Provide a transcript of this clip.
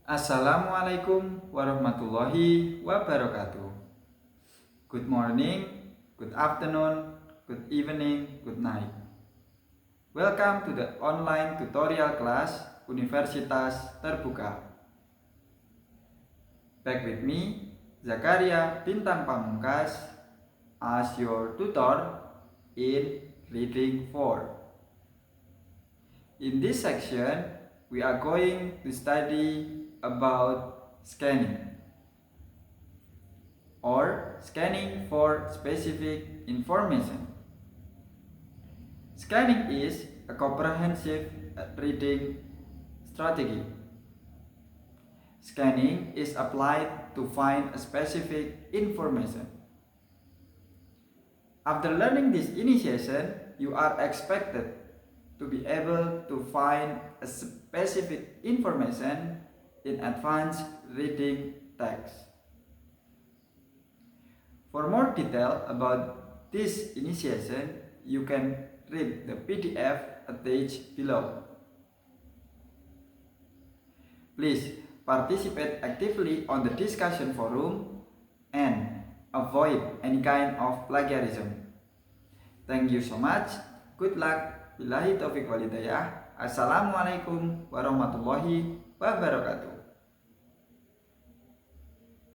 Assalamualaikum warahmatullahi wabarakatuh. Good morning, good afternoon, good evening, good night. Welcome to the online tutorial class Universitas Terbuka. Back with me, Zakaria Bintang Pamungkas, as your tutor in Reading 4. In this section, we are going to study about scanning or scanning for specific information. Scanning is a comprehensive reading strategy. Scanning is applied to find a specific information. After learning this initiation, you are expected to be able to find a specific information in advanced reading text. For more detail about this initiation, you can read the PDF attached below. Please participate actively on the discussion forum and avoid any kind of plagiarism. Thank you so much. Good luck. Billahi taufiq walhidayah. Assalamualaikum warahmatullahi wabarakatuh.